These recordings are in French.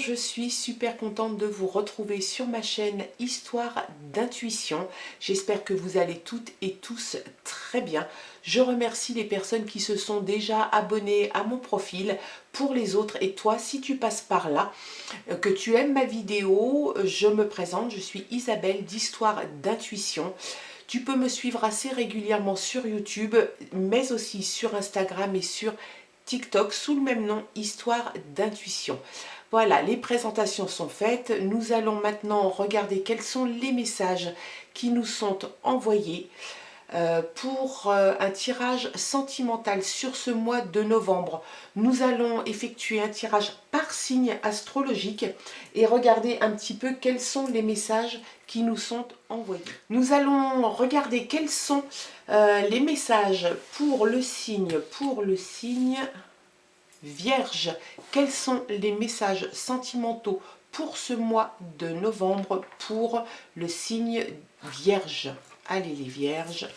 je suis super contente de vous retrouver sur ma chaîne Histoire d'intuition. J'espère que vous allez toutes et tous très bien. Je remercie les personnes qui se sont déjà abonnées à mon profil. Pour les autres et toi, si tu passes par là, que tu aimes ma vidéo, je me présente, je suis Isabelle d'Histoire d'intuition. Tu peux me suivre assez régulièrement sur YouTube, mais aussi sur Instagram et sur TikTok sous le même nom, Histoire d'intuition. Voilà, les présentations sont faites. Nous allons maintenant regarder quels sont les messages qui nous sont envoyés pour un tirage sentimental sur ce mois de novembre. Nous allons effectuer un tirage par signe astrologique et regarder un petit peu quels sont les messages qui nous sont envoyés. Nous allons regarder quels sont les messages pour le signe Vierge. Quels sont les messages sentimentaux pour ce mois de novembre pour le signe Vierge? Allez les Vierges,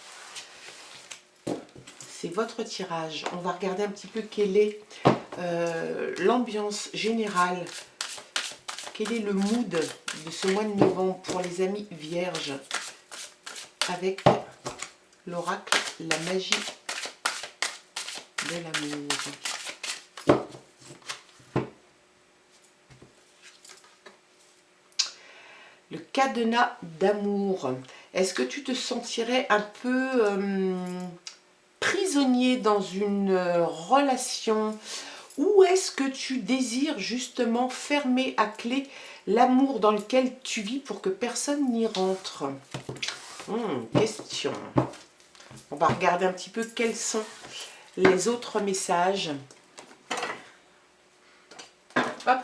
c'est votre tirage. On va regarder un petit peu quelle est l'ambiance générale, quel est le mood de ce mois de novembre pour les amis Vierges avec l'oracle, la magie de l'amour. Le cadenas d'amour. Est-ce que tu te sentirais un peu prisonnier dans une relation, ou est-ce que tu désires justement fermer à clé l'amour dans lequel tu vis pour que personne n'y rentre? Question. On va regarder un petit peu quels sont les autres messages. Hop.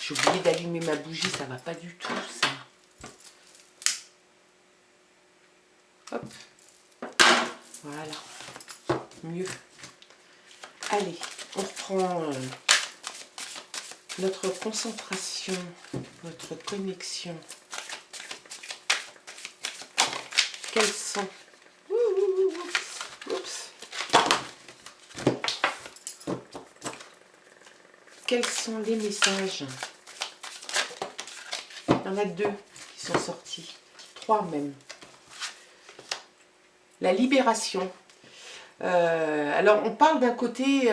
J'ai oublié d'allumer ma bougie, ça va pas du tout ça. Hop. Voilà. Mieux. Allez, on reprend notre concentration, notre connexion. Quels sont... Oups. Quels sont les messages? Il y en a 2 qui sont sortis. 3 même. La libération. Alors, on parle d'un côté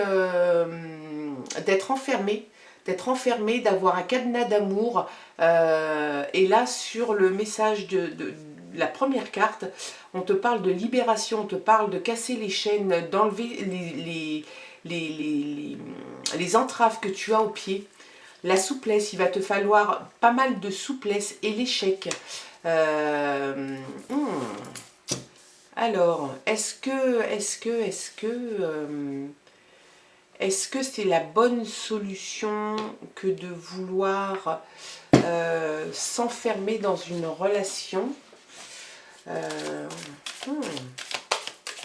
d'être enfermé, d'avoir un cadenas d'amour. Et là, sur le message de la première carte, on te parle de libération, on te parle de casser les chaînes, d'enlever les entraves que tu as au pied. La souplesse, il va te falloir pas mal de souplesse et l'échec. Alors, est-ce que c'est la bonne solution que de vouloir s'enfermer dans une relation? On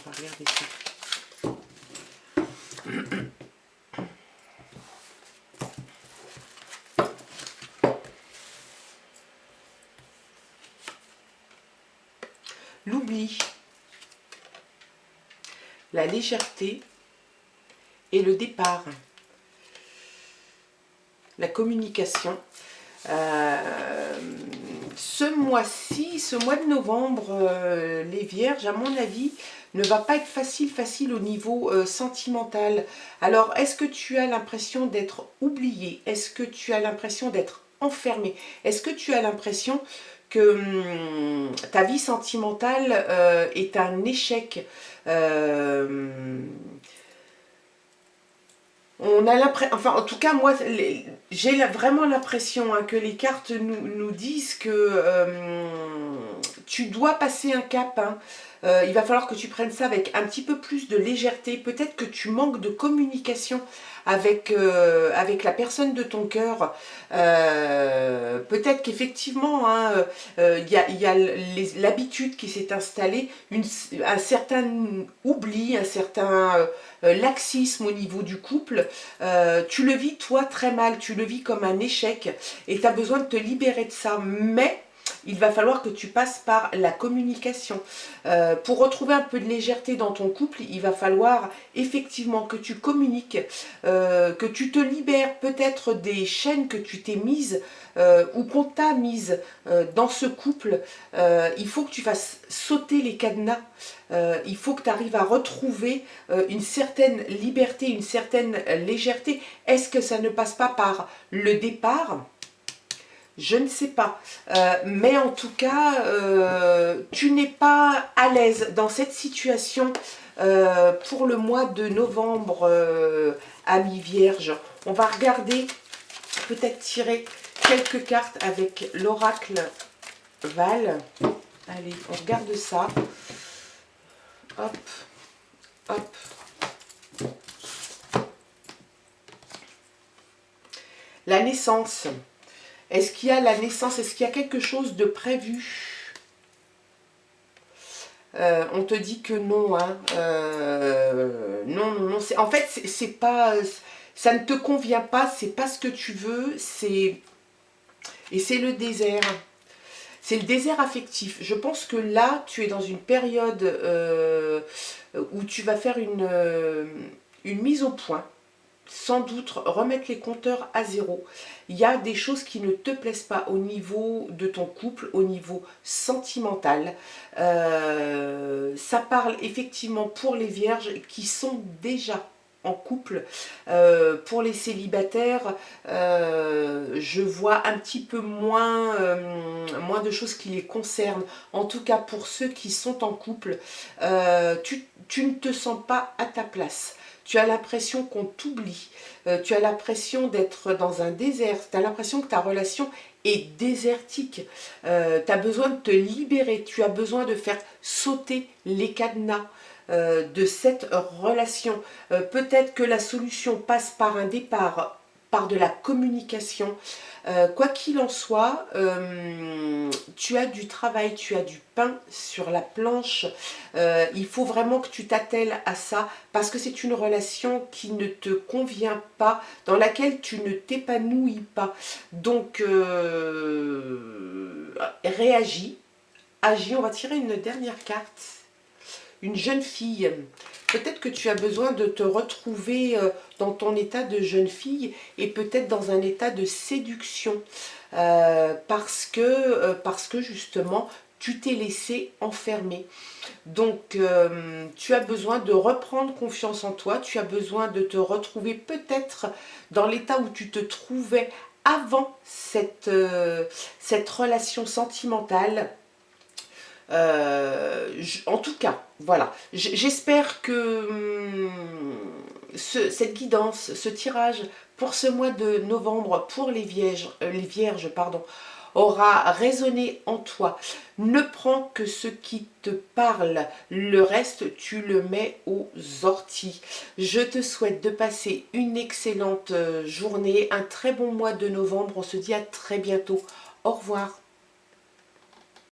va regarder ça. L'oubli, la légèreté et le départ, la communication. Ce mois-ci, ce mois de novembre, les Vierges, à mon avis, ne va pas être facile au niveau sentimental. Alors, est-ce que tu as l'impression d'être oublié? Est-ce que tu as l'impression d'être enfermé? Est-ce que tu as l'impression que ta vie sentimentale est un échec? On a l'impression, enfin en tout cas moi j'ai vraiment l'impression que les cartes nous disent que tu dois passer un cap. Il va falloir que tu prennes ça avec un petit peu plus de légèreté. Peut-être que tu manques de communication avec la personne de ton cœur. Peut-être qu'effectivement il y a l'habitude qui s'est installée, un certain oubli, un certain laxisme au niveau du couple. Tu le vis toi très mal, tu le vis comme un échec et tu as besoin de te libérer de ça. Mais il va falloir que tu passes par la communication. Pour retrouver un peu de légèreté dans ton couple, il va falloir effectivement que tu communiques, que tu te libères peut-être des chaînes que tu t'es mises ou qu'on t'a mises dans ce couple. Il faut que tu fasses sauter les cadenas. Il faut que tu arrives à retrouver une certaine liberté, une certaine légèreté. Est-ce que ça ne passe pas par le départ ? Je ne sais pas, mais en tout cas, tu n'es pas à l'aise dans cette situation pour le mois de novembre, ami Vierge. On va regarder, peut-être tirer quelques cartes avec l'oracle Val. Allez, on regarde ça. Hop, hop. La naissance. Est-ce qu'il y a la naissance? Est-ce qu'il y a quelque chose de prévu? On te dit que non. Hein. Non, non, non. En fait, c'est pas, ça ne te convient pas. C'est pas ce que tu veux. Et c'est le désert. C'est le désert affectif. Je pense que là, tu es dans une période où tu vas faire une mise au point. Sans doute remettre les compteurs à zéro. Il y a des choses qui ne te plaisent pas au niveau de ton couple, au niveau sentimental. Ça parle effectivement pour les vierges qui sont déjà en couple. Pour les célibataires, je vois un petit peu moins de choses qui les concernent. En tout cas, pour ceux qui sont en couple, tu ne te sens pas à ta place. Tu as l'impression qu'on t'oublie, tu as l'impression d'être dans un désert, tu as l'impression que ta relation est désertique, tu as besoin de te libérer, tu as besoin de faire sauter les cadenas de cette relation. Peut-être que la solution passe par un départ, par de la communication. Quoi qu'il en soit, tu as du travail, tu as du pain sur la planche. Il faut vraiment que tu t'attelles à ça parce que c'est une relation qui ne te convient pas, dans laquelle tu ne t'épanouis pas. Donc, réagis, agis. On va tirer une dernière carte. Une jeune fille. Peut-être que tu as besoin de te retrouver dans ton état de jeune fille et peut-être dans un état de séduction parce que justement tu t'es laissé enfermer. Donc tu as besoin de reprendre confiance en toi, tu as besoin de te retrouver peut-être dans l'état où tu te trouvais avant cette relation sentimentale. En tout cas, voilà, j'espère que cette guidance, ce tirage pour ce mois de novembre pour les vierges, pardon, aura résonné en toi. Ne prends que ce qui te parle, le reste tu le mets aux orties. Je te souhaite de passer une excellente journée, un très bon mois de novembre, on se dit à très bientôt, au revoir.